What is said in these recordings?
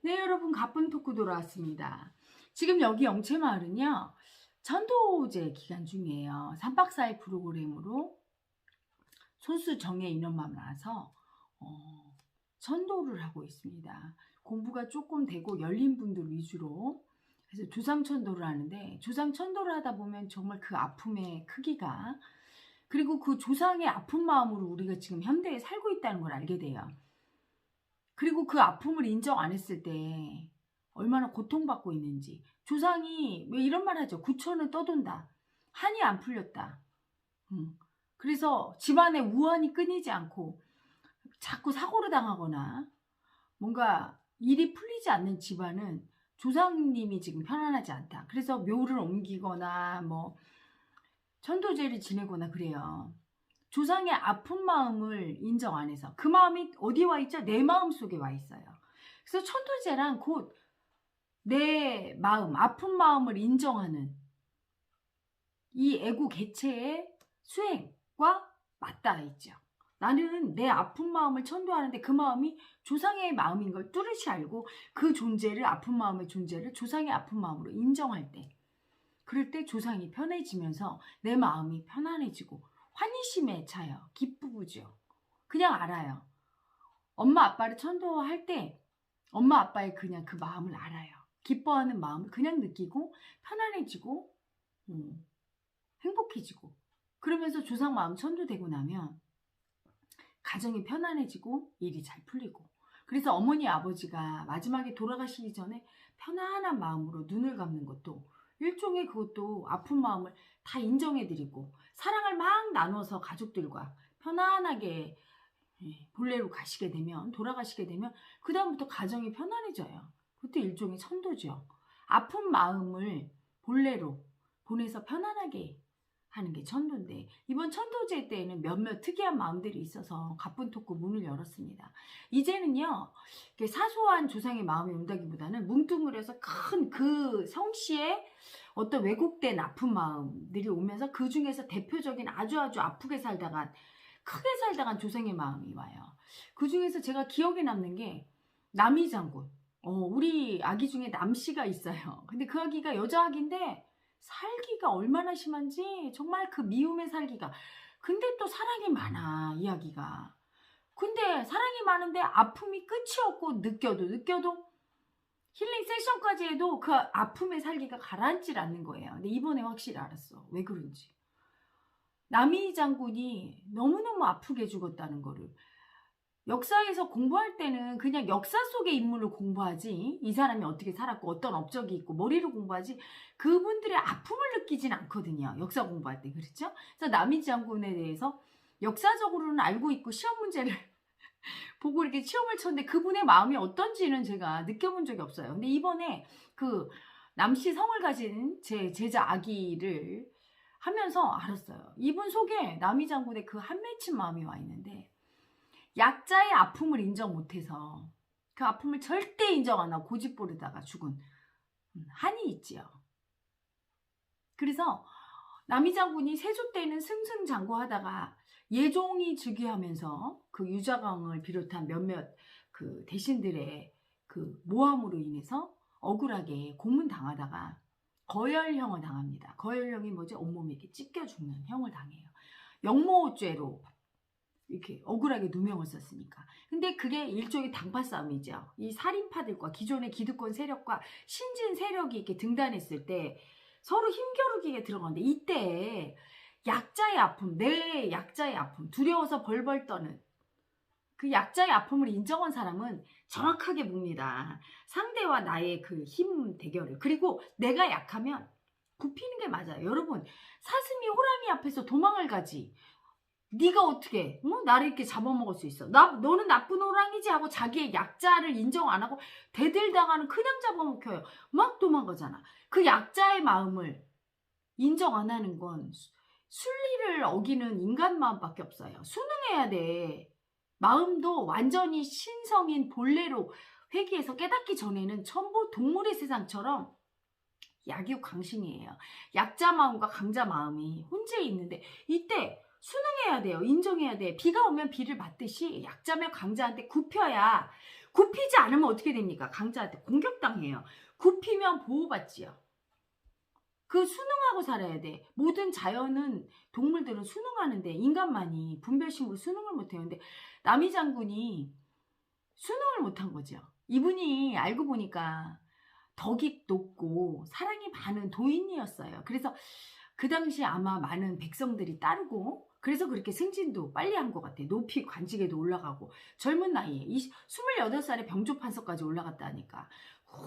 네, 여러분, 가쁜 토크 돌아왔습니다. 지금 여기 영채마을은요, 천도제 기간 중이에요. 3박 4일 프로그램으로 소수 정예 인원만 나와서 천도를 하고 있습니다. 공부가 조금 되고 열린 분들 위주로. 그래서 조상천도를 하는데, 조상천도를 하다 보면 정말 그 아픔의 크기가, 그리고 그 조상의 아픈 마음으로 우리가 지금 현대에 살고 있다는 걸 알게 돼요. 그리고 그 아픔을 인정 안 했을 때 얼마나 고통받고 있는지. 조상이 왜 이런 말 하죠? 구천은 떠돈다. 한이 안 풀렸다. 그래서 집안의 우환이 끊이지 않고 자꾸 사고를 당하거나 뭔가 일이 풀리지 않는 집안은 조상님이 지금 편안하지 않다. 그래서 묘를 옮기거나 뭐 천도제를 지내거나 그래요. 조상의 아픈 마음을 인정 안 해서. 그 마음이 어디 와 있죠? 내 마음 속에 와 있어요. 그래서 천도제란 곧 내 마음, 아픈 마음을 인정하는 이 애고 개체의 수행과 맞닿아 있죠. 나는 내 아픈 마음을 천도하는데 그 마음이 조상의 마음인 걸 뚜렷이 알고 그 존재를, 아픈 마음의 존재를 조상의 아픈 마음으로 인정할 때, 그럴 때 조상이 편해지면서 내 마음이 편안해지고 환희심에 차요. 기쁘죠. 그냥 알아요. 엄마 아빠를 천도할 때 엄마 아빠의 그냥 그 마음을 알아요. 기뻐하는 마음을 그냥 느끼고 편안해지고 행복해지고, 그러면서 조상 마음 천도되고 나면 가정이 편안해지고 일이 잘 풀리고. 그래서 어머니 아버지가 마지막에 돌아가시기 전에 편안한 마음으로 눈을 감는 것도 일종의, 그것도 아픈 마음을 다 인정해드리고 사랑을 막 나눠서 가족들과 편안하게 본래로 가시게 되면, 돌아가시게 되면 그 다음부터 가정이 편안해져요. 그것도 일종의 천도죠. 아픈 마음을 본래로 보내서 편안하게 하는 게 천도인데, 이번 천도제 때에는 몇몇 특이한 마음들이 있어서 가쁜 토크 문을 열었습니다. 이제는요, 사소한 조상의 마음이 온다기보다는 뭉뚱그려서 큰 그 성씨의 어떤 왜곡된 아픈 마음들이 오면서 그 중에서 대표적인 아주 아프게 살다가 크게 살다간 조상의 마음이 와요. 그 중에서 제가 기억에 남는 게 남이장군. 우리 아기 중에 남씨가 있어요. 근데 그 아기가 여자 아기인데 살기가 얼마나 심한지, 정말 그 미움의 살기가. 근데 또 사랑이 많아, 이 아기가. 근데 사랑이 많은데 아픔이 끝이 없고, 느껴도 힐링 세션까지 해도 그 아픔의 살기가 가라앉질 않는 거예요. 근데 이번에 확실히 알았어. 왜 그런지. 남이 장군이 너무너무 아프게 죽었다는 거를. 역사에서 공부할 때는 그냥 역사 속의 인물을 공부하지, 이 사람이 어떻게 살았고 어떤 업적이 있고 머리를 공부하지, 그분들의 아픔을 느끼진 않거든요, 역사 공부할 때. 그렇죠? 그래서 남이 장군에 대해서 역사적으로는 알고 있고 시험 문제를 보고 이렇게 시험을 쳤는데 그분의 마음이 어떤지는 제가 느껴본 적이 없어요. 근데 이번에 그 남씨 성을 가진 제 제자 아기를 하면서 알았어요. 이분 속에 남이 장군의 그 한 맺힌 마음이 와 있는데, 약자의 아픔을 인정 못해서 그 아픔을 절대 인정 안 하고 고집 부리다가 죽은 한이 있지요. 그래서 남이 장군이 세조 때는 승승장구하다가 예종이 즉위하면서 그 유자광을 비롯한 몇몇 그 대신들의 그 모함으로 인해서 억울하게 고문당하다가 거열형을 당합니다. 거열형이 뭐지? 온몸에 이렇게 찢겨 죽는 형을 당해요. 영모죄로 이렇게 억울하게 누명을 썼으니까. 근데 그게 일종의 당파 싸움이죠. 이 살인파들과 기존의 기득권 세력과 신진 세력이 이렇게 등단했을 때 서로 힘겨루기에 들어가는데, 이때 약자의 아픔, 내 약자의 아픔, 두려워서 벌벌 떠는 그 약자의 아픔을 인정한 사람은 정확하게 봅니다. 상대와 나의 그 힘 대결을. 그리고 내가 약하면 굽히는 게 맞아요. 여러분, 사슴이 호랑이 앞에서 도망을 가지, 네가 어떻게 나를 이렇게 잡아먹을 수 있어? 너는 나쁜 호랑이지 하고 자기의 약자를 인정 안 하고 대들다가는 그냥 잡아먹혀요. 막 도망가잖아. 그 약자의 마음을 인정 안 하는 건 순리를 어기는 인간 마음밖에 없어요. 순응해야 돼. 마음도 완전히 신성인 본래로 회귀해서 깨닫기 전에는 전부 동물의 세상처럼 약이강신이에요. 약자 마음과 강자 마음이 혼재 있는데, 이때 순응해야 돼요. 인정해야 돼. 비가 오면 비를 맞듯이 약자며 강자한테 굽혀야 굽히지 않으면 어떻게 됩니까? 강자한테 공격당해요. 굽히면 보호받지요. 그 수능하고 살아야 돼. 모든 자연은, 동물들은 수능하는데 인간만이 분별심으로 수능을 못해요. 근데 남이 장군이 수능을 못한 거죠. 이분이 알고 보니까 덕이 높고 사랑이 많은 도인이었어요. 그래서 그 당시에 아마 많은 백성들이 따르고, 그래서 그렇게 승진도 빨리 한 것 같아요. 높이 관직에도 올라가고, 젊은 나이에 28살에 병조판서까지 올라갔다니까.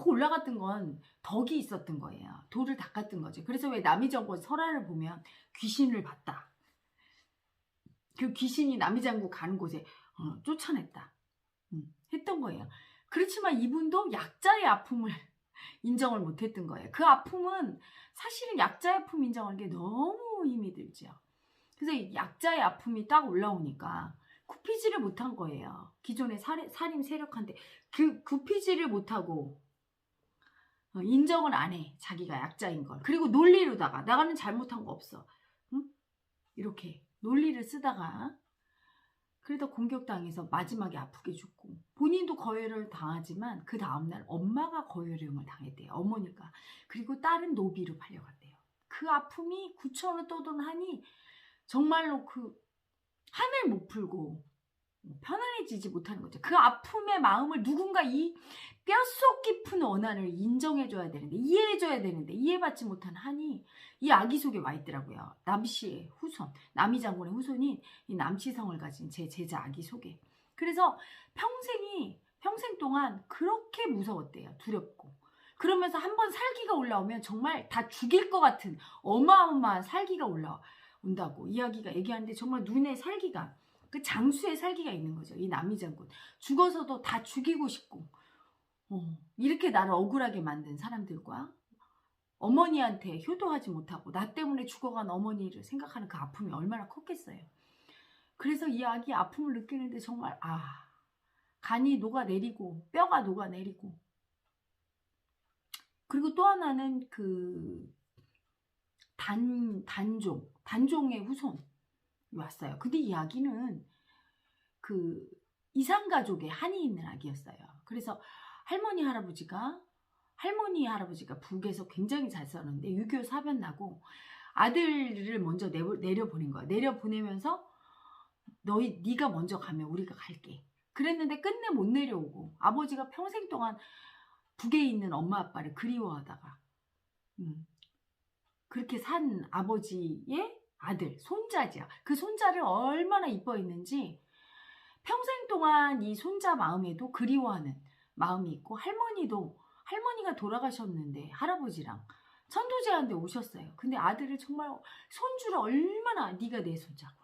올라갔던 건 덕이 있었던 거예요. 도를 닦았던 거죠. 그래서 왜 남이정권 설화를 보면 귀신을 봤다. 그 귀신이 남이장군 가는 곳에 쫓아냈다. 했던 거예요. 그렇지만 이분도 약자의 아픔을 인정을 못했던 거예요. 그 아픔은 사실은 약자의 아픔 인정하는 게 너무 힘이 들죠. 그래서 약자의 아픔이 딱 올라오니까 굽히지를 못한 거예요. 기존의 살림 세력한테 굽히지를 못하고 인정을 안 해. 자기가 약자인 걸. 그리고 논리로다가 나가는 잘못한 거 없어. 응? 이렇게 논리를 쓰다가 그러다 공격당해서 마지막에 아프게 죽고, 본인도 거열을 당하지만 그 다음날 엄마가 거열형을 당했대요. 어머니가. 그리고 딸은 노비로 팔려갔대요. 그 아픔이 9천을 떠돈하니 정말로 그 한을 못 풀고 편안해지지 못하는 거죠. 그 아픔의 마음을 누군가 이 뼛속 깊은 원한을 인정해줘야 되는데, 이해해줘야 되는데 이해받지 못한 한이 이 아기 속에 와 있더라고요. 남씨의 후손, 남이 장군의 후손인 이 남치성을 가진 제 제자 아기 속에. 그래서 평생 동안 그렇게 무서웠대요. 두렵고. 그러면서 한번 살기가 올라오면 정말 다 죽일 것 같은 어마어마한 살기가 올라온다고 이야기가 얘기하는데, 정말 눈에 살기가, 그 장수의 살기가 있는 거죠. 이 남이 장군. 죽어서도 다 죽이고 싶고, 이렇게 나를 억울하게 만든 사람들과 어머니한테 효도하지 못하고 나 때문에 죽어간 어머니를 생각하는 그 아픔이 얼마나 컸겠어요. 그래서 이 아기 아픔을 느끼는데 정말 간이 녹아내리고 뼈가 녹아내리고. 그리고 또 하나는 그 단종의 후손이 왔어요. 근데 이 아기는 그 이산가족의 한이 있는 아기였어요. 그래서 할머니 할아버지가 북에서 굉장히 잘 살았는데 유교 사변 나고 아들을 먼저 내려보낸 거야. 내려보내면서 네가 먼저 가면 우리가 갈게. 그랬는데 끝내 못 내려오고, 아버지가 평생 동안 북에 있는 엄마 아빠를 그리워하다가 그렇게 산 아버지의 아들, 손자지야. 그 손자를 얼마나 이뻐했는지 평생 동안 이 손자 마음에도 그리워하는 마음이 있고, 할머니가 돌아가셨는데 할아버지랑 천도제한테 오셨어요. 근데 아들을 정말 손주를 얼마나, 네가 내 손자구나.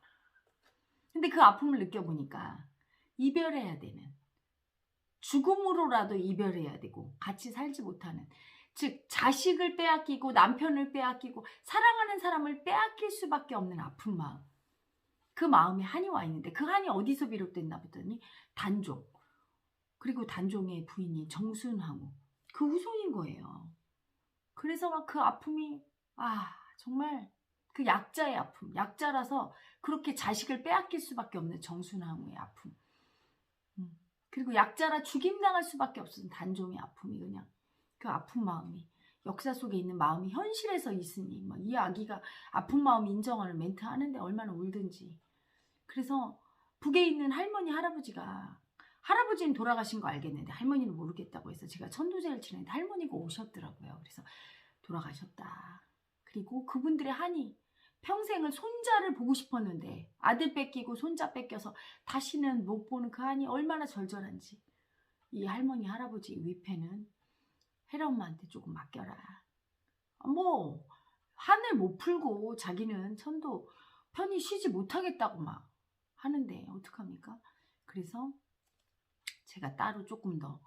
근데 그 아픔을 느껴보니까 이별해야 되는, 죽음으로라도 이별해야 되고 같이 살지 못하는, 즉 자식을 빼앗기고 남편을 빼앗기고 사랑하는 사람을 빼앗길 수밖에 없는 아픈 마음, 그 마음에 한이 와 있는데, 그 한이 어디서 비롯됐나 보더니 단종, 그리고 단종의 부인이 정순황후, 그 후손인 거예요. 그래서 막 그 아픔이 정말 그 약자의 아픔, 약자라서 그렇게 자식을 빼앗길 수밖에 없는 정순황후의 아픔, 그리고 약자라 죽임당할 수밖에 없었던 단종의 아픔이, 그냥 그 아픈 마음이, 역사 속에 있는 마음이 현실에서 있으니 막 이 아기가 아픈 마음 인정하는 멘트 하는데 얼마나 울든지. 그래서 북에 있는 할머니 할아버지는 돌아가신 거 알겠는데 할머니는 모르겠다고 해서 제가 천도제를 치는데 할머니가 오셨더라고요. 그래서 돌아가셨다. 그리고 그분들의 한이, 평생을 손자를 보고 싶었는데 아들 뺏기고 손자 뺏겨서 다시는 못 보는 그 한이 얼마나 절절한지, 이 할머니 할아버지 위패는 혜라 엄마한테 조금 맡겨라. 뭐 한을 못 풀고 자기는 천도 편히 쉬지 못하겠다고 막 하는데 어떡합니까? 그래서 제가 따로 조금 더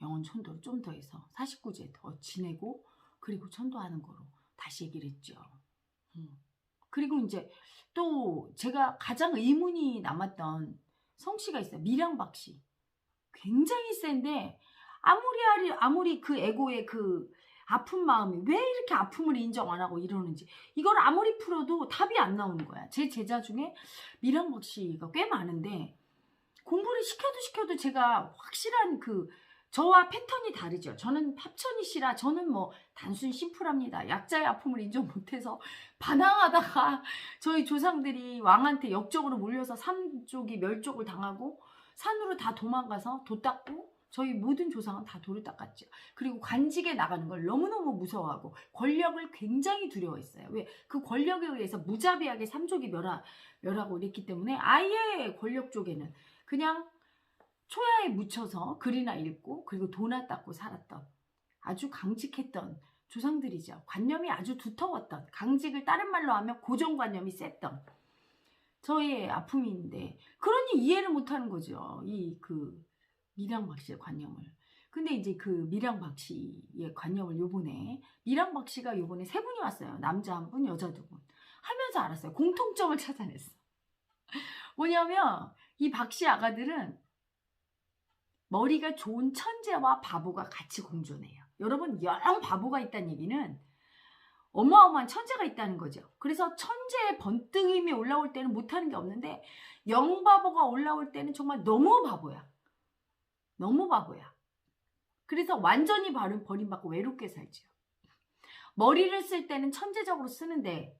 영혼 천도를 좀 더 해서 49제 더 지내고, 그리고 천도하는 거로 다시 얘기를 했죠. 그리고 이제 또 제가 가장 의문이 남았던 성씨가 있어요. 밀양박씨. 굉장히 센데 아무리 그 에고의 그 아픈 마음이 왜 이렇게 아픔을 인정 안 하고 이러는지, 이걸 아무리 풀어도 답이 안 나오는 거야. 제 제자 중에 밀양박씨가 꽤 많은데 공부를 시켜도 제가 확실한 저와 패턴이 다르죠. 저는 합천이시라 저는 뭐 단순 심플합니다. 약자의 아픔을 인정 못해서 반항하다가 저희 조상들이 왕한테 역적으로 몰려서 삼족이 멸족을 당하고 산으로 다 도망가서 도 닦고 저희 모든 조상은 다 도를 닦았죠. 그리고 관직에 나가는 걸 너무너무 무서워하고 권력을 굉장히 두려워했어요. 왜? 그 권력에 의해서 무자비하게 삼족이 멸하고 이랬기 때문에 아예 권력 쪽에는 그냥 초야에 묻혀서 글이나 읽고 그리고 도나 닦고 살았던 아주 강직했던 조상들이죠. 관념이 아주 두터웠던, 강직을 다른 말로 하면 고정관념이 셌던 저의 아픔인데, 그러니 이해를 못하는 거죠. 밀양박씨의 관념을. 근데 이제 그 밀양박씨의 관념을 밀양박씨가 요번에 3분이 왔어요. 남자 1분, 여자 2분. 하면서 알았어요. 공통점을 찾아냈어. 뭐냐면 이 박씨 아가들은 머리가 좋은 천재와 바보가 같이 공존해요. 여러분, 영 바보가 있다는 얘기는 어마어마한 천재가 있다는 거죠. 그래서 천재의 번뜩임이 올라올 때는 못하는 게 없는데 영 바보가 올라올 때는 정말 너무 바보야. 너무 바보야. 그래서 완전히 버림받고 외롭게 살죠. 머리를 쓸 때는 천재적으로 쓰는데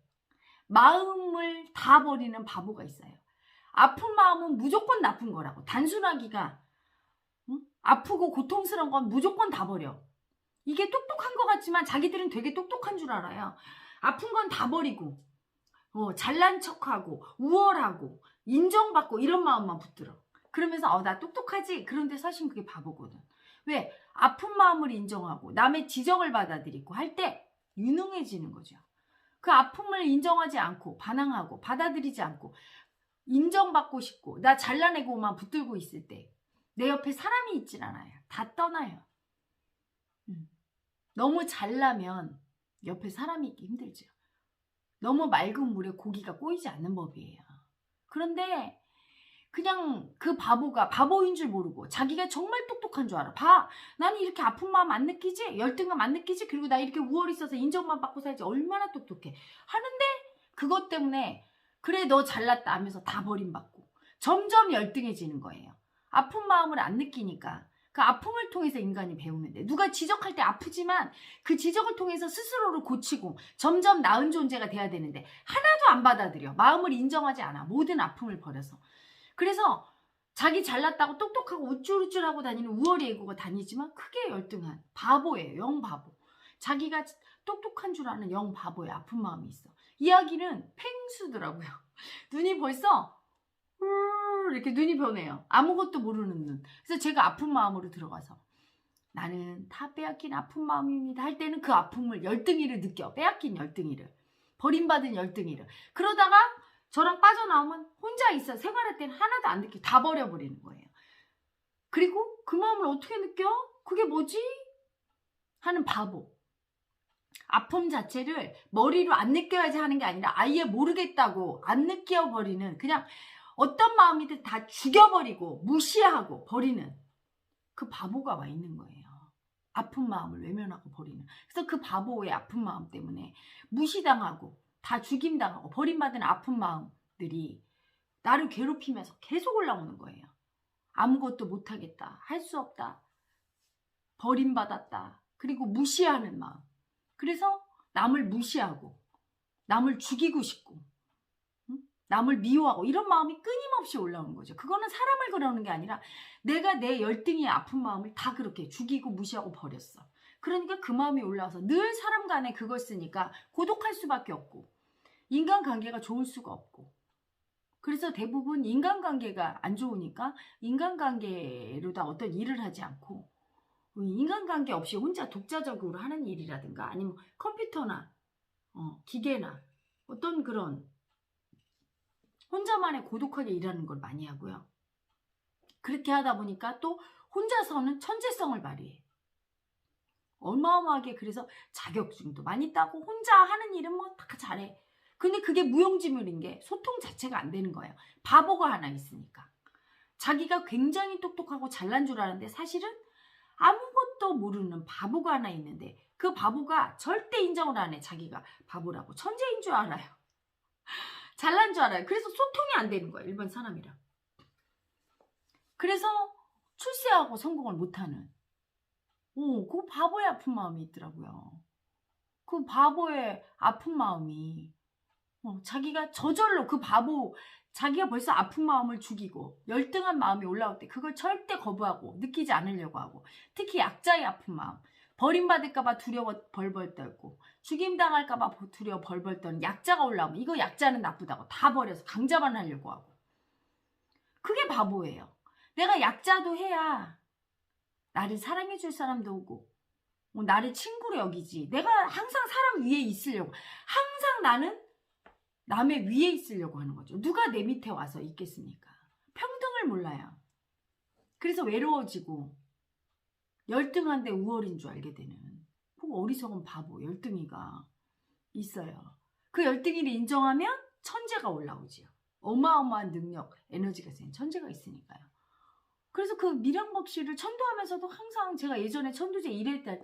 마음을 다 버리는 바보가 있어요. 아픈 마음은 무조건 나쁜 거라고. 단순하기가 아프고 고통스러운 건 무조건 다 버려. 이게 똑똑한 것 같지만 자기들은 되게 똑똑한 줄 알아요. 아픈 건 다 버리고 잘난 척하고 우월하고 인정받고 이런 마음만 붙들어. 그러면서 나 똑똑하지? 그런데 사실 그게 바보거든. 왜? 아픈 마음을 인정하고 남의 지적을 받아들이고 할 때 유능해지는 거죠. 그 아픔을 인정하지 않고 반항하고 받아들이지 않고 인정받고 싶고 나 잘라내고만 붙들고 있을 때 내 옆에 사람이 있질 않아요. 다 떠나요. 너무 잘나면 옆에 사람이 있기 힘들죠. 너무 맑은 물에 고기가 꼬이지 않는 법이에요. 그런데 그냥 그 바보가 바보인 줄 모르고 자기가 정말 똑똑한 줄 알아. 나는 이렇게 아픈 마음 안 느끼지? 열등감 안 느끼지? 그리고 나 이렇게 우월이 있어서 인정만 받고 살지. 얼마나 똑똑해. 하는데 그것 때문에 그래 너 잘났다 하면서 다 버림받고 점점 열등해지는 거예요. 아픈 마음을 안 느끼니까. 그 아픔을 통해서 인간이 배우는데 누가 지적할 때 아프지만 그 지적을 통해서 스스로를 고치고 점점 나은 존재가 돼야 되는데 하나도 안 받아들여. 마음을 인정하지 않아. 모든 아픔을 버려서. 그래서 자기 잘났다고 똑똑하고 우쭐우쭐하고 다니는 우월이 애고가 다니지만 크게 열등한 바보예요. 영 바보. 자기가 똑똑한 줄 아는 영 바보의 아픈 마음이 있어. 이야기는 팽수더라고요. 눈이 벌써 이렇게 눈이 변해요. 아무것도 모르는 눈. 그래서 제가 아픈 마음으로 들어가서 나는 다 빼앗긴 아픈 마음입니다 할 때는 그 아픔을 열등이를 느껴. 빼앗긴 열등이를. 버림받은 열등이를. 그러다가 저랑 빠져나오면 혼자 있어. 생활할 때는 하나도 안 느끼고 다 버려버리는 거예요. 그리고 그 마음을 어떻게 느껴? 그게 뭐지? 하는 바보. 아픔 자체를 머리로 안 느껴야지 하는 게 아니라 아예 모르겠다고 안 느껴버리는, 그냥 어떤 마음이든 다 죽여버리고 무시하고 버리는 그 바보가 와 있는 거예요. 아픈 마음을 외면하고 버리는. 그래서 그 바보의 아픈 마음 때문에 무시당하고 다 죽임당하고 버림받은 아픈 마음들이 나를 괴롭히면서 계속 올라오는 거예요. 아무것도 못하겠다. 할 수 없다. 버림받았다. 그리고 무시하는 마음. 그래서 남을 무시하고 남을 죽이고 싶고 남을 미워하고 이런 마음이 끊임없이 올라오는 거죠. 그거는 사람을 그러는 게 아니라 내가 내 열등의 아픈 마음을 다 그렇게 죽이고 무시하고 버렸어. 그러니까 그 마음이 올라와서 늘 사람 간에 그걸 쓰니까 고독할 수밖에 없고 인간관계가 좋을 수가 없고, 그래서 대부분 인간관계가 안 좋으니까 인간관계로다 어떤 일을 하지 않고 인간관계 없이 혼자 독자적으로 하는 일이라든가 아니면 컴퓨터나 기계나 어떤 그런 혼자만의 고독하게 일하는 걸 많이 하고요. 그렇게 하다 보니까 또 혼자서는 천재성을 발휘해. 어마어마하게. 그래서 자격증도 많이 따고 혼자 하는 일은 뭐 다 잘해. 근데 그게 무용지물인 게 소통 자체가 안 되는 거예요. 바보가 하나 있으니까. 자기가 굉장히 똑똑하고 잘난 줄 아는데 사실은 아무것도 모르는 바보가 하나 있는데 그 바보가 절대 인정을 안 해. 자기가 바보라고. 천재인 줄 알아요. 잘난 줄 알아요. 그래서 소통이 안 되는 거예요. 일반 사람이랑. 그래서 출세하고 성공을 못하는 그 바보의 아픈 마음이 있더라고요. 그 바보의 아픈 마음이 자기가 저절로 그 바보 자기가 벌써 아픈 마음을 죽이고 열등한 마음이 올라올 때 그걸 절대 거부하고 느끼지 않으려고 하고 특히 약자의 아픈 마음 버림받을까봐 두려워 벌벌 떨고 죽임당할까봐 두려워 벌벌 떠는 약자가 올라오면 이거 약자는 나쁘다고 다 버려서 강자만 하려고 하고 그게 바보예요. 내가 약자도 해야 나를 사랑해 줄 사람도 오고 나를 친구로 여기지. 내가 항상 사람 위에 있으려고 항상 나는 남의 위에 있으려고 하는 거죠. 누가 내 밑에 와서 있겠습니까? 평등을 몰라요. 그래서 외로워지고 열등한데 우월인 줄 알게 되는 그 어리석은 바보 열등이가 있어요. 그 열등이를 인정하면 천재가 올라오지요. 어마어마한 능력, 에너지가 센 천재가 있으니까요. 그래서 그 밀양박 씨를 천도하면서도 항상 제가 예전에 천도제 일할 때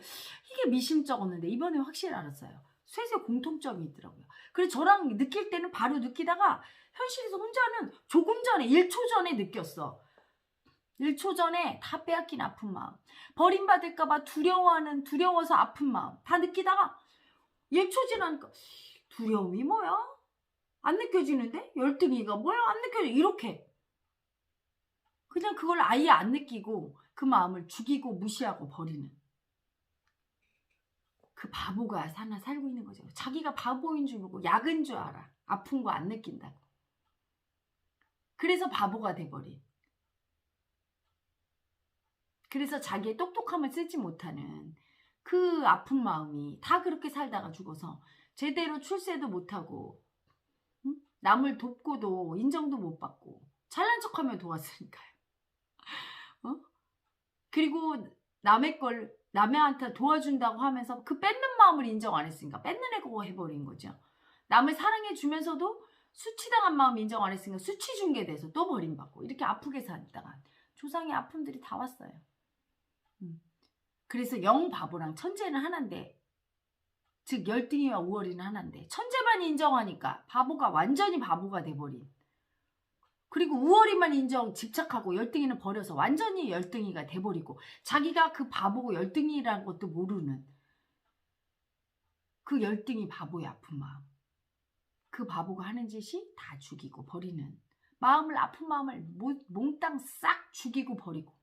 이게 미심쩍었는데 이번에 확실히 알았어요. 셋의 공통점이 있더라고요. 그래서 저랑 느낄 때는 바로 느끼다가 현실에서 혼자는 조금 전에 1초 전에 느꼈어. 1초 전에 다 빼앗긴 아픈 마음, 버림받을까봐 두려워서 아픈 마음 다 느끼다가 1초 지나니까 두려움이 뭐야? 안 느껴지는데? 열등이가 뭐야? 안 느껴져. 이렇게 그냥 그걸 아예 안 느끼고 그 마음을 죽이고 무시하고 버리는 그 바보가 살고 있는 거죠. 자기가 바보인 줄 모르고 약인 줄 알아. 아픈 거 안 느낀다고. 그래서 바보가 돼버린. 그래서 자기의 똑똑함을 쓰지 못하는 그 아픈 마음이 다 그렇게 살다가 죽어서 제대로 출세도 못하고 남을 돕고도 인정도 못 받고 잘난 척하며 도왔으니까요. 그리고 남한테 도와준다고 하면서 그 뺏는 마음을 인정 안 했으니까 뺏는 애고 해버린 거죠. 남을 사랑해 주면서도 수치당한 마음 인정 안 했으니까 수치 중개돼서 또 버림받고 이렇게 아프게 살다가 조상의 아픔들이 다 왔어요. 그래서 영바보랑 천재는 하나인데 즉 열등이와 우월이는 하나인데 천재만 인정하니까 바보가 완전히 바보가 돼버린 그리고 우월이만 집착하고 열등이는 버려서 완전히 열등이가 돼버리고 자기가 그 바보고 열등이라는 것도 모르는 그 열등이 바보의 아픈 마음 그 바보가 하는 짓이 다 죽이고 버리는 아픈 마음을 몽땅 싹 죽이고 버리고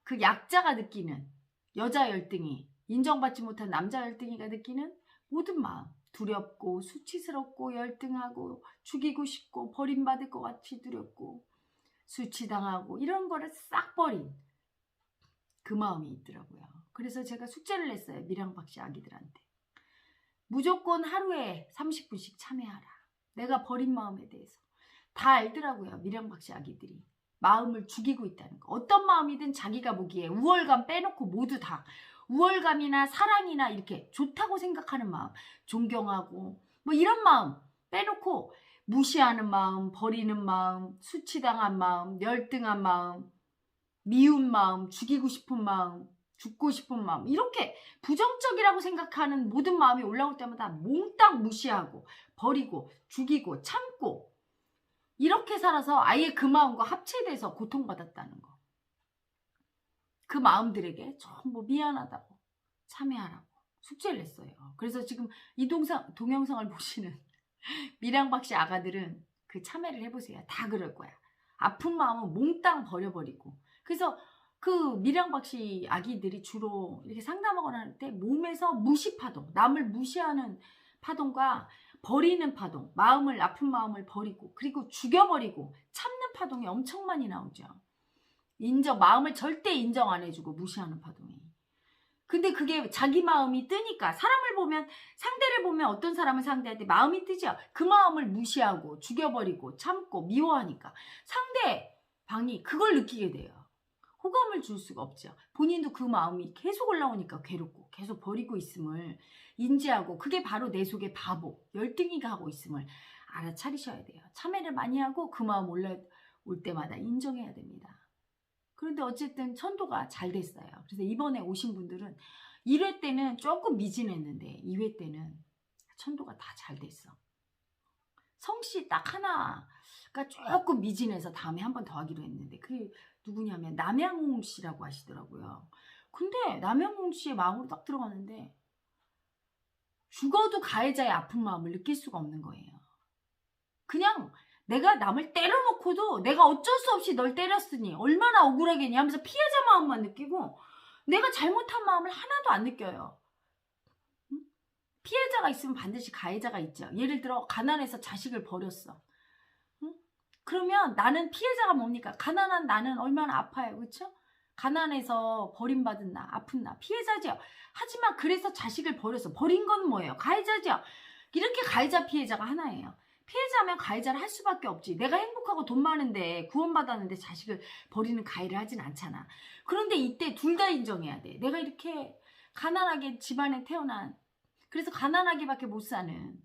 그 약자가 느끼는 여자 열등이 인정받지 못한 남자 열등이가 느끼는 모든 마음 두렵고 수치스럽고 열등하고 죽이고 싶고 버림받을 것 같이 두렵고 수치당하고 이런 거를 싹 버린 그 마음이 있더라고요. 그래서 제가 숙제를 냈어요. 밀양박 씨 아기들한테. 무조건 하루에 30분씩 참여하라. 내가 버린 마음에 대해서. 다 알더라고요. 밀양박 씨 아기들이. 마음을 죽이고 있다는 거. 어떤 마음이든 자기가 보기에 우월감 빼놓고 모두 다 우월감이나 사랑이나 이렇게 좋다고 생각하는 마음, 존경하고 뭐 이런 마음 빼놓고 무시하는 마음, 버리는 마음, 수치당한 마음, 열등한 마음, 미운 마음, 죽이고 싶은 마음, 죽고 싶은 마음 이렇게 부정적이라고 생각하는 모든 마음이 올라올 때마다 몽땅 무시하고 버리고 죽이고 참고 이렇게 살아서 아예 그 마음과 합체돼서 고통받았다는 거. 그 마음들에게 전부 미안하다고 참여하라고 숙제를 냈어요. 그래서 지금 이 동영상을 보시는 밀양박 씨 아가들은 그 참여를 해보세요. 다 그럴 거야. 아픈 마음은 몽땅 버려버리고 그래서 그 밀양박 씨 아기들이 주로 이렇게 상담하거나 할 때 몸에서 무시파동 남을 무시하는 파동과 버리는 파동 아픈 마음을 버리고 그리고 죽여버리고 참는 파동이 엄청 많이 나오죠. 마음을 절대 인정 안 해주고 무시하는 파동이. 근데 그게 자기 마음이 뜨니까 상대를 보면 어떤 사람을 상대할 때 마음이 뜨죠. 그 마음을 무시하고 죽여버리고 참고 미워하니까 상대방이 그걸 느끼게 돼요. 호감을 줄 수가 없죠. 본인도 그 마음이 계속 올라오니까 괴롭고 계속 버리고 있음을 인지하고 그게 바로 내 속에 바보, 열등이가 하고 있음을 알아차리셔야 돼요. 참회를 많이 하고 그 마음 올라올 때마다 인정해야 됩니다. 그런데 어쨌든 천도가 잘 됐어요. 그래서 이번에 오신 분들은 1회 때는 조금 미진했는데 2회 때는 천도가 다 잘 됐어. 성씨 딱 하나가 조금 미진해서 다음에 한 번 더 하기로 했는데 그 누구냐면 남양홍 씨라고 하시더라고요. 근데 남양홍 씨의 마음으로 딱 들어갔는데 죽어도 가해자의 아픈 마음을 느낄 수가 없는 거예요. 그냥 내가 남을 때려놓고도 내가 어쩔 수 없이 널 때렸으니 얼마나 억울하겠니 하면서 피해자 마음만 느끼고 내가 잘못한 마음을 하나도 안 느껴요. 피해자가 있으면 반드시 가해자가 있죠. 예를 들어 가난해서 자식을 버렸어. 그러면 나는 피해자가 뭡니까? 가난한 나는 얼마나 아파요. 그렇죠? 가난해서 버림받은 나, 아픈 나, 피해자죠. 하지만 그래서 자식을 버렸어. 버린 건 뭐예요? 가해자죠. 이렇게 가해자 피해자가 하나예요. 피해자면 가해자를 할 수밖에 없지. 내가 행복하고 돈 많은데 구원받았는데 자식을 버리는 가해를 하진 않잖아. 그런데 이때 둘 다 인정해야 돼. 내가 이렇게 가난하게 집안에 태어난, 그래서 가난하게밖에 못 사는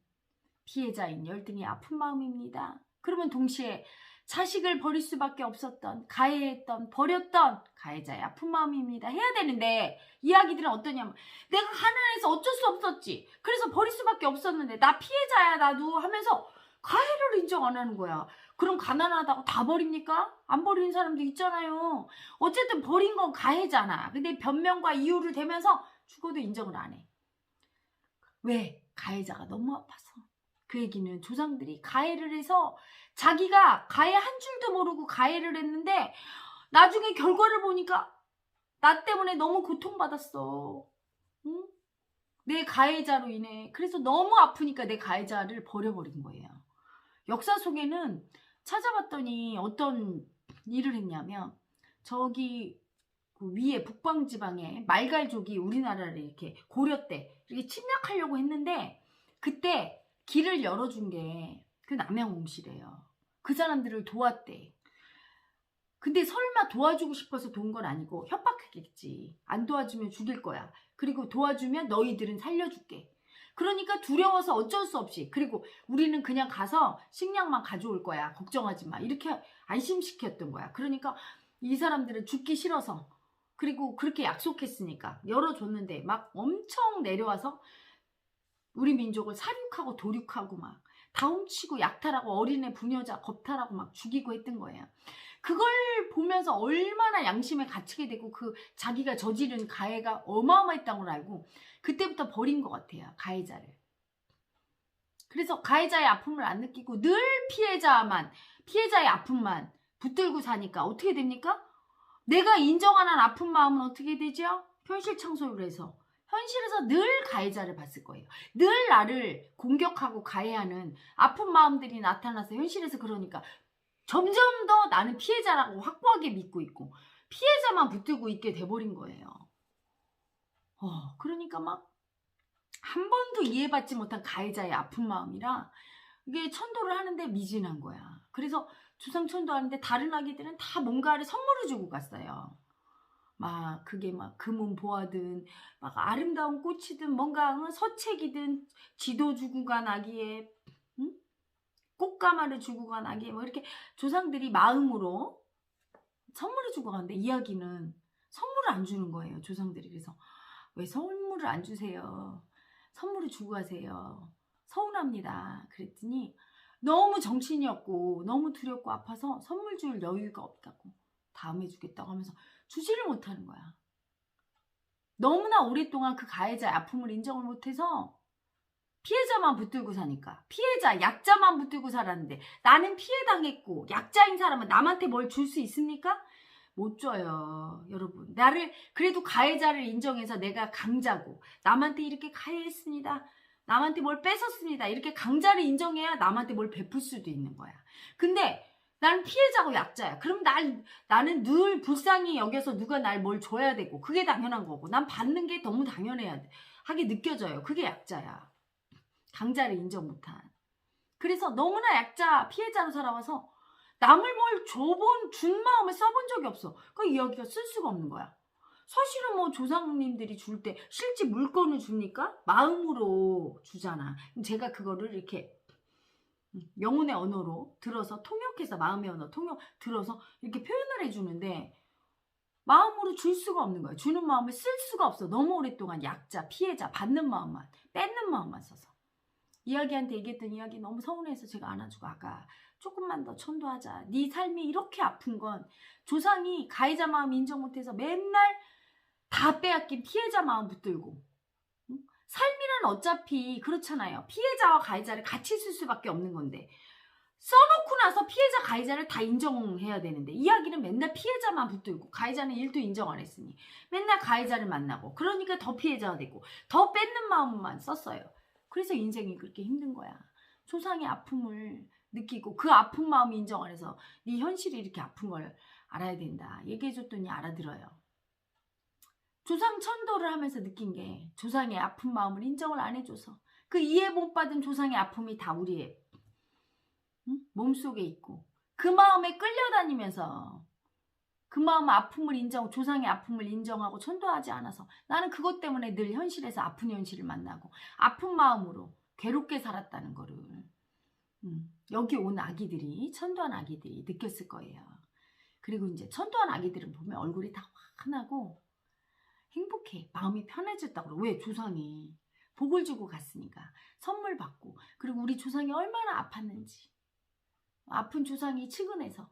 피해자인 열등이 아픈 마음입니다. 그러면 동시에 자식을 버릴 수밖에 없었던, 가해했던, 버렸던 가해자의 아픈 마음입니다. 해야 되는데 이야기들은 어떠냐면 내가 가난해서 어쩔 수 없었지. 그래서 버릴 수밖에 없었는데 나 피해자야 나도 하면서 가해를 인정 안 하는 거야. 그럼 가난하다고 다 버립니까? 안 버리는 사람도 있잖아요. 어쨌든 버린 건 가해잖아. 근데 변명과 이유를 대면서 죽어도 인정을 안 해. 왜? 가해자가 너무 아파서. 그 얘기는 조상들이 가해를 해서 자기가 가해 한 줄도 모르고 가해를 했는데 나중에 결과를 보니까 나 때문에 너무 고통받았어. 응? 내 가해자로 인해. 그래서 너무 아프니까 내 가해자를 버려버린 거예요. 역사 속에는 찾아봤더니 어떤 일을 했냐면 저기 그 위에 북방지방에 말갈족이 우리나라를 이렇게 고려 때 이렇게 침략하려고 했는데 그때 길을 열어준 게 그 남양홍 씨래요. 그 사람들을 도왔대. 근데 설마 도와주고 싶어서 도운 건 아니고 협박했겠지. 안 도와주면 죽일 거야. 그리고 도와주면 너희들은 살려줄게. 그러니까 두려워서 어쩔 수 없이, 그리고 우리는 그냥 가서 식량만 가져올 거야. 걱정하지 마. 이렇게 안심시켰던 거야. 그러니까 이 사람들은 죽기 싫어서, 그리고 그렇게 약속했으니까 열어줬는데 막 엄청 내려와서 우리 민족을 사륙하고 도륙하고 막 다 훔치고 약탈하고 어린애 부녀자 겁탈하고 막 죽이고 했던 거예요. 그걸 보면서 얼마나 양심에 갇히게 되고 그 자기가 저지른 가해가 어마어마했다는 걸 알고 그때부터 버린 것 같아요. 가해자를. 그래서 가해자의 아픔을 안 느끼고 늘 피해자의 아픔만 붙들고 사니까 어떻게 됩니까? 내가 인정하는 아픈 마음은 어떻게 되죠? 현실 창조를 해서 현실에서 늘 가해자를 봤을 거예요. 늘 나를 공격하고 가해하는 아픈 마음들이 나타나서 현실에서 그러니까 점점 더 나는 피해자라고 확고하게 믿고 있고 피해자만 붙들고 있게 돼버린 거예요. 그러니까 막 한 번도 이해받지 못한 가해자의 아픈 마음이라 이게 천도를 하는데 미진한 거야. 그래서 주상천도 하는데 다른 아기들은 다 뭔가를 선물을 주고 갔어요. 막 그게 막 금은 보화든 막 아름다운 꽃이든 뭔가 서책이든 지도 주고 간 아기에 응? 꽃가마를 주고 간 아기에 뭐 이렇게 조상들이 마음으로 선물을 주고 가는데 이야기는 선물을 안 주는 거예요. 조상들이. 그래서 왜 선물을 안 주세요? 선물을 주고 가세요. 서운합니다. 그랬더니 너무 정신이 없고 너무 두렵고 아파서 선물 줄 여유가 없다고 다음에 주겠다고 하면서 주지를 못하는 거야. 너무나 오랫동안 그 가해자의 아픔을 인정을 못해서 피해자만 붙들고 사니까 피해자, 약자만 붙들고 살았는데 나는 피해당했고 약자인 사람은 남한테 뭘 줄 수 있습니까? 못 줘요. 여러분. 나를 그래도 가해자를 인정해서 내가 강자고 남한테 이렇게 가해했습니다. 남한테 뭘 뺏었습니다. 이렇게 강자를 인정해야 남한테 뭘 베풀 수도 있는 거야. 근데 나는 피해자고 약자야. 그럼 나는 늘 불쌍히 여겨서 누가 날 뭘 줘야 되고 그게 당연한 거고 난 받는 게 너무 당연해야 돼. 하게 느껴져요. 그게 약자야. 강자를 인정 못한. 그래서 너무나 약자 피해자로 살아와서 남을 뭘 준 마음을 써본 적이 없어. 그 이야기가 쓸 수가 없는 거야. 사실은 뭐 조상님들이 줄 때 실제 물건을 줍니까? 마음으로 주잖아. 제가 그거를 이렇게 영혼의 언어로 들어서 통역해서 마음의 언어 들어서 이렇게 표현을 해주는데 마음으로 줄 수가 없는 거예요. 주는 마음을 쓸 수가 없어. 너무 오랫동안 약자, 피해자, 받는 마음만, 뺏는 마음만 써서. 이야기한테 얘기했던 이야기 너무 서운해서 제가 안아주고 아까 조금만 더 천도하자. 네 삶이 이렇게 아픈 건 조상이 가해자 마음 인정 못해서 맨날 다 빼앗긴 피해자 마음 붙들고, 응? 삶이란 어차피 그렇잖아요. 피해자와 가해자를 같이 쓸 수밖에 없는 건데 써놓고 나서 피해자 가해자를 다 인정해야 되는데 이야기는 맨날 피해자만 붙들고 가해자는 일도 인정 안 했으니 맨날 가해자를 만나고 그러니까 더 피해자가 되고 더 뺏는 마음만 썼어요. 그래서 인생이 그렇게 힘든 거야. 조상의 아픔을 느끼고 그 아픈 마음 인정 안 해서 네 현실이 이렇게 아픈 걸 알아야 된다 얘기해줬더니 알아들어요. 조상 천도를 하면서 느낀 게 조상의 아픈 마음을 인정을 안 해줘서 그 이해 못 받은 조상의 아픔이 다 우리의 몸속에 있고 그 마음에 끌려다니면서 그 마음 아픔을 조상의 아픔을 인정하고 천도하지 않아서 나는 그것 때문에 늘 현실에서 아픈 현실을 만나고 아픈 마음으로 괴롭게 살았다는 거를 여기 온 아기들이 천도한 아기들이 느꼈을 거예요. 그리고 이제 천도한 아기들은 보면 얼굴이 다 환하고 행복해. 마음이 편해졌다고 그래. 왜? 조상이 복을 주고 갔으니까 선물 받고 그리고 우리 조상이 얼마나 아팠는지 아픈 조상이 측은해서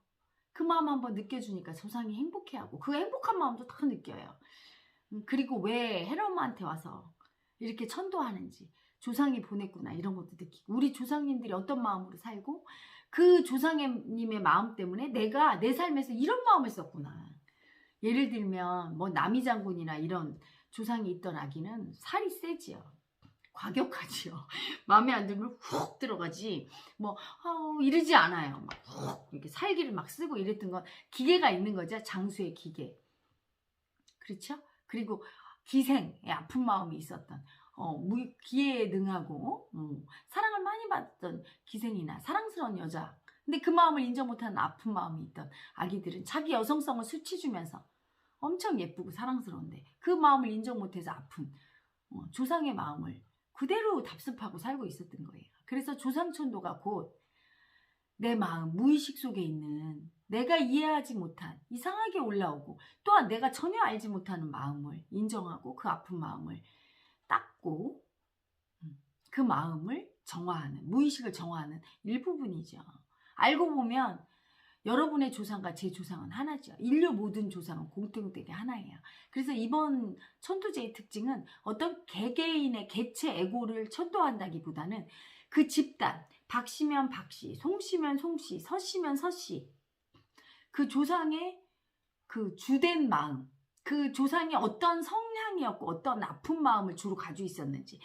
그 마음 한번 느껴주니까 조상이 행복해하고 그 행복한 마음도 다 느껴요. 그리고 왜 헬엄마한테 와서 이렇게 천도하는지 조상이 보냈구나 이런 것도 느끼고 우리 조상님들이 어떤 마음으로 살고 그 조상님의 마음 때문에 내가 내 삶에서 이런 마음을 썼구나. 예를 들면 뭐 남이장군이나 이런 조상이 있던 아기는 살이 세지요. 과격하지요. 마음에 안 들면 훅 들어가지 뭐 이러지 않아요. 막 훅 이렇게 살기를 막 쓰고 이랬던 건 기계가 있는 거죠. 장수의 기계. 그렇죠? 그리고 기생의 아픈 마음이 있었던 기회에 능하고 사랑을 많이 받던 기생이나 사랑스러운 여자 근데 그 마음을 인정 못하는 아픈 마음이 있던 아기들은 자기 여성성을 수치주면서 엄청 예쁘고 사랑스러운데 그 마음을 인정 못해서 아픈 조상의 마음을 그대로 답습하고 살고 있었던 거예요. 그래서 조상천도가 곧 내 마음, 무의식 속에 있는 내가 이해하지 못한 이상하게 올라오고 또한 내가 전혀 알지 못하는 마음을 인정하고 그 아픈 마음을 닦고 그 마음을 정화하는, 무의식을 정화하는 일부분이죠. 알고 보면 여러분의 조상과 제 조상은 하나죠. 인류 모든 조상은 공통되게 하나예요. 그래서 이번 천도제의 특징은 어떤 개개인의 개체 에고를 천도한다기보다는 그 집단, 박씨면 박씨, 송씨면 송씨, 서씨면 서씨 그 조상의 그 주된 마음, 그 조상이 어떤 성향이었고 어떤 아픈 마음을 주로 가지고 있었는지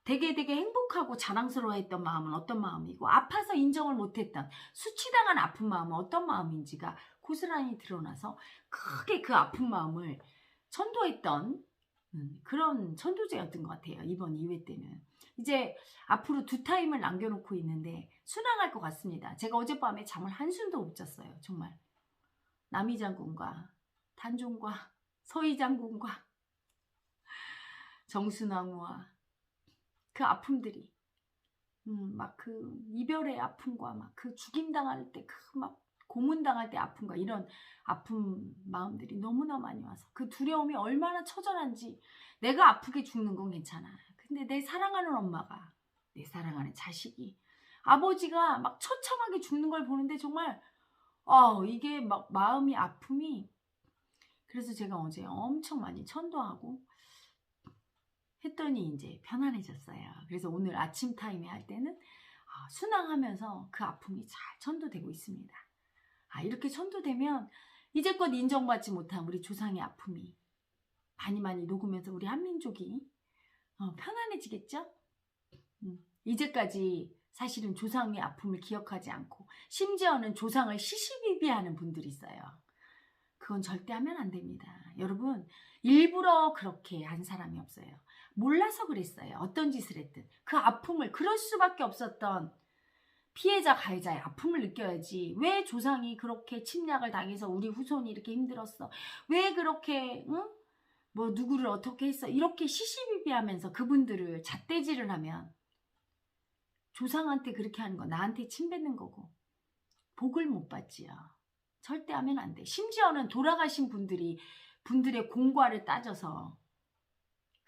되게 행복하고 자랑스러워했던 마음은 어떤 마음이고 아파서 인정을 못했던 수치당한 아픈 마음은 어떤 마음인지가 고스란히 드러나서 크게 그 아픈 마음을 천도했던 그런 천도제였던 것 같아요. 이번 2회 때는. 이제 앞으로 2타임을 남겨놓고 있는데 순항할 것 같습니다. 제가 어젯밤에 잠을 한숨도 못 잤어요. 정말 남이장군과 단종과 서희장군과 정순왕후와 그 아픔들이 막 그 이별의 아픔과 막 그 죽임당할 때 그 막 고문당할 때 아픔과 이런 아픈 마음들이 너무나 많이 와서 그 두려움이 얼마나 처절한지 내가 아프게 죽는 건 괜찮아. 근데 내 사랑하는 엄마가 내 사랑하는 자식이 아버지가 막 처참하게 죽는 걸 보는데 정말 이게 막 마음이 아픔이 그래서 제가 어제 엄청 많이 천도하고 했더니 이제 편안해졌어요. 그래서 오늘 아침 타임에 할 때는 순항하면서 그 아픔이 잘 천도되고 있습니다. 이렇게 천도되면 이제껏 인정받지 못한 우리 조상의 아픔이 많이 녹으면서 우리 한민족이 편안해지겠죠? 이제까지 사실은 조상의 아픔을 기억하지 않고 심지어는 조상을 시시비비하는 분들이 있어요. 그건 절대 하면 안 됩니다. 여러분 일부러 그렇게 한 사람이 없어요. 몰라서 그랬어요. 어떤 짓을 했든 그 아픔을 그럴 수밖에 없었던 피해자 가해자의 아픔을 느껴야지. 왜 조상이 그렇게 침략을 당해서 우리 후손이 이렇게 힘들었어? 왜 그렇게 뭐 누구를 어떻게 했어? 이렇게 시시비비하면서 그분들을 잣대질을 하면 조상한테 그렇게 하는 거 나한테 침뱉는 거고 복을 못 받지요. 절대 하면 안 돼. 심지어는 돌아가신 분들의 공과를 따져서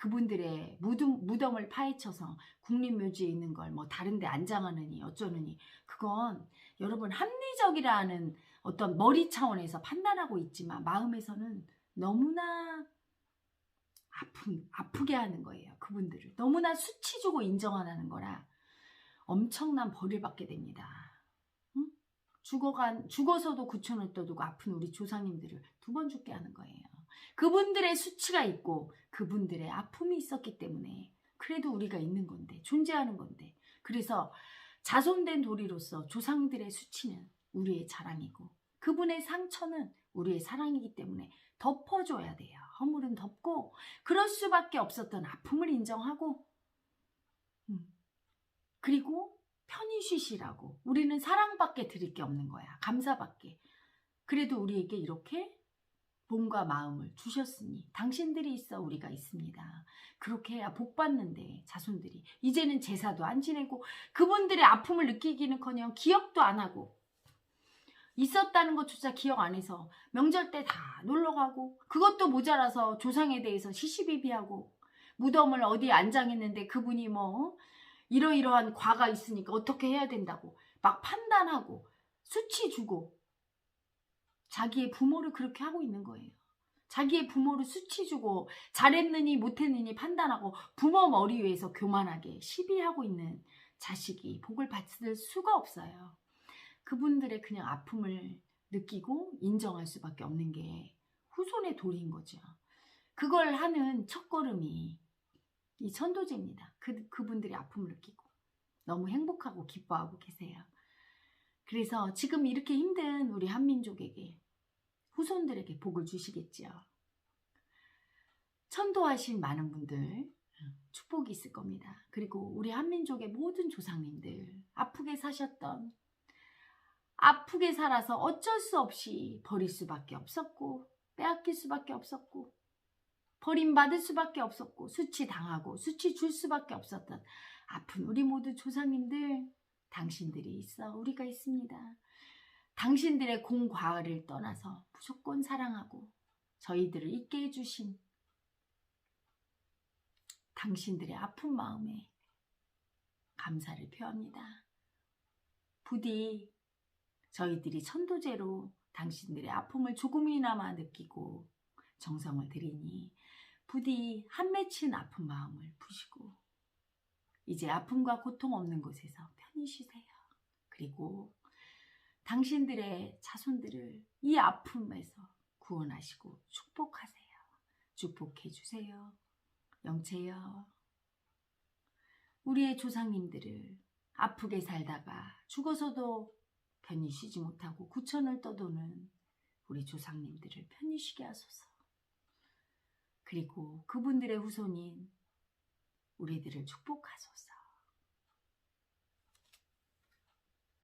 그분들의 무덤을 파헤쳐서 국립묘지에 있는 걸 뭐 다른데 안장하느니 어쩌느니, 그건 여러분 합리적이라는 어떤 머리 차원에서 판단하고 있지만 마음에서는 너무나 아프게 하는 거예요. 그분들을 너무나 수치 주고 인정하는 거라 엄청난 벌을 받게 됩니다. 응? 죽어서도 구천을 떠두고 아픈 우리 조상님들을 두 번 죽게 하는 거예요. 그분들의 수치가 있고 그분들의 아픔이 있었기 때문에 그래도 우리가 있는 건데, 존재하는 건데, 그래서 자손된 도리로서 조상들의 수치는 우리의 자랑이고 그분의 상처는 우리의 사랑이기 때문에 덮어줘야 돼요. 허물은 덮고 그럴 수밖에 없었던 아픔을 인정하고, 그리고 편히 쉬시라고. 우리는 사랑밖에 드릴 게 없는 거야. 감사밖에. 그래도 우리에게 이렇게 몸과 마음을 주셨으니 당신들이 있어 우리가 있습니다. 그렇게 해야 복 받는데 자손들이 이제는 제사도 안 지내고 그분들의 아픔을 느끼기는커녕 기억도 안 하고, 있었다는 것조차 기억 안 해서 명절 때 다 놀러가고, 그것도 모자라서 조상에 대해서 시시비비하고, 무덤을 어디 안장했는데 그분이 뭐 이러이러한 과가 있으니까 어떻게 해야 된다고 막 판단하고 수치 주고, 자기의 부모를 그렇게 하고 있는 거예요. 자기의 부모를 수치 주고 잘했느니 못했느니 판단하고 부모 머리 위에서 교만하게 시비하고 있는 자식이 복을 받을 수가 없어요. 그분들의 그냥 아픔을 느끼고 인정할 수밖에 없는 게 후손의 도리인 거죠. 그걸 하는 첫걸음이 이 천도제입니다. 그분들의 아픔을 느끼고 너무 행복하고 기뻐하고 계세요. 그래서 지금 이렇게 힘든 우리 한민족에게, 후손들에게 복을 주시겠지요. 천도하신 많은 분들 축복이 있을 겁니다. 그리고 우리 한민족의 모든 조상님들, 아프게 사셨던, 아프게 살아서 어쩔 수 없이 버릴 수밖에 없었고 빼앗길 수밖에 없었고 버림받을 수밖에 없었고 수치당하고 수치 줄 수밖에 없었던 아픈 우리 모두 조상님들, 당신들이 있어 우리가 있습니다. 당신들의 공과를 떠나서 무조건 사랑하고 저희들을 있게 해주신 당신들의 아픈 마음에 감사를 표합니다. 부디 저희들이 천도제로 당신들의 아픔을 조금이나마 느끼고 정성을 들이니 부디 한 맺힌 아픈 마음을 푸시고 이제 아픔과 고통 없는 곳에서 편히 쉬세요. 그리고 당신들의 자손들을 이 아픔에서 구원하시고 축복하세요. 축복해 주세요. 영체여, 우리의 조상님들을 아프게 살다가 죽어서도 편히 쉬지 못하고 구천을 떠도는 우리 조상님들을 편히 쉬게 하소서. 그리고 그분들의 후손인 우리들을 축복하소서.